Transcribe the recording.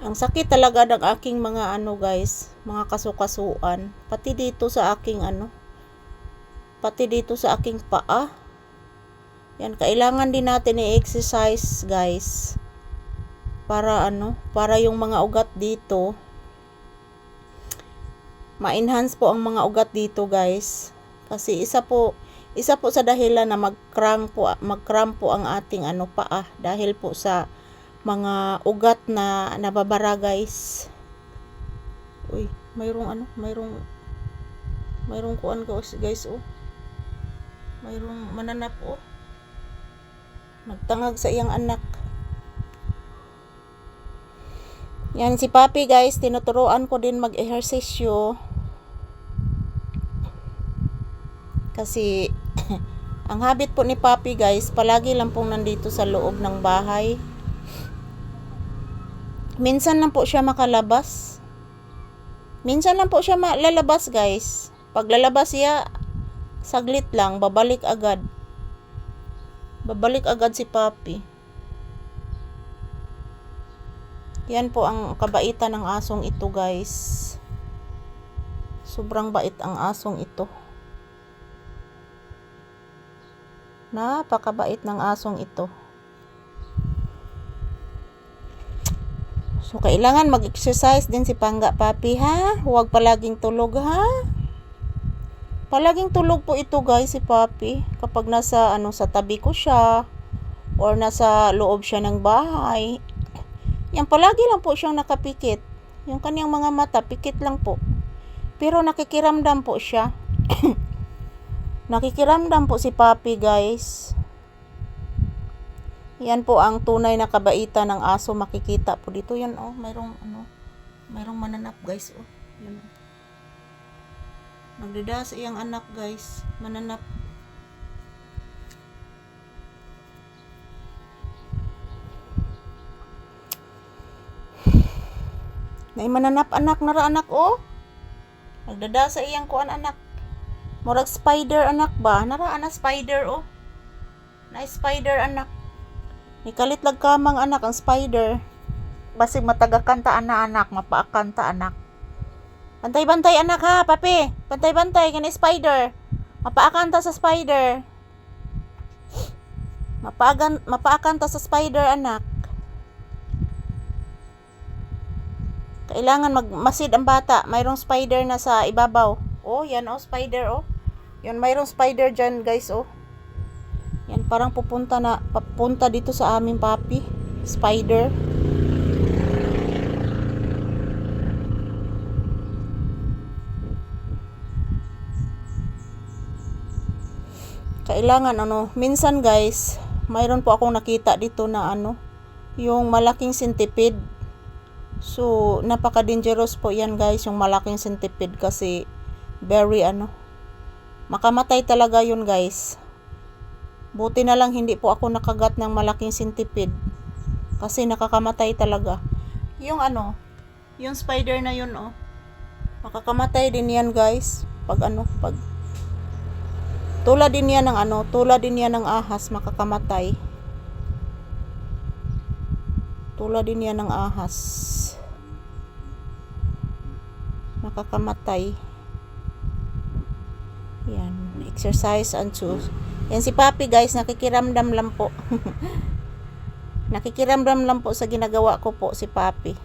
Ang sakit talaga ng aking mga ano guys, mga kasukasuan. Pati dito sa aking pati dito sa aking paa. Yan, kailangan din natin i-exercise guys. Para para yung mga ugat dito, ma-enhance po ang mga ugat dito guys. Kasi isa po sa dahilan na mag-cramp po ang ating paa dahil po sa mga ugat na nababara guys. Uy, mayroong kuan guys oh. Mayroong mananap oh. Nagtangag sa iyang anak. Yan si Papi guys, tinuturuan ko din mag-ehersisyo. Kasi ang habit po ni Papi guys, palagi lang pong nandito sa loob ng bahay. Minsan lang po siya makalabas. Minsan lang po siya lalabas guys. Pag lalabas siya, saglit lang, babalik agad. Babalik agad si Papi. Yan po ang kabaitan ng asong ito guys. Sobrang bait ang asong ito. Napakabait ng asong ito. So, kailangan mag-exercise din si Pangga Papi ha. Huwag palaging tulog ha. Palaging tulog po ito guys si Papi. Kapag nasa sa tabi ko siya or nasa loob siya ng bahay. Yan, palagi lang po siyang nakapikit. Yung kaniyang mga mata, pikit lang po. Pero nakikiramdam po siya. Nakikiramdam po si Papi guys. Yan po ang tunay na kabaitan ng aso. Makikita po dito. Yan oh, mayroong mananap guys oh. Yan. Nagdada sa iyang anak guys. Mananap. May mananap anak nara anak oh. Nagdada sa iyang kuan anak. Murag spider anak ba? Nara anak spider oh. Na spider anak. Nikalit lag kamang anak ang spider. Basig matagakanta anak, mapaakanta anak. Bantay-bantay anak ha, Papi. Bantay-bantay kani spider. Mapaakanta sa spider. Mapaakanta sa spider anak. Kailangan magmasid ang bata. Mayroong spider na sa ibabaw. Oh, yan oh, spider oh. Yan, mayroong spider dyan guys oh. Yan, parang papunta dito sa aming Papi. Spider. Kailangan minsan guys, mayroon po akong nakita dito na yung malaking centipede. So, napaka-dangerous po yan guys, yung malaking centipede kasi very makamatay talaga yun guys. Buti na lang hindi po ako nakagat ng malaking centipede kasi nakakamatay talaga. Yung yung spider na yun oh. Makakamatay din yan guys. Pag tulad din yan ng ahas, makakamatay. Tulad din yan ng ahas. Makakamatay. Yan, exercise and choose. Yan si Papi guys, nakikiramdam lang po. Nakikiramdam lang po sa ginagawa ko po si Papi.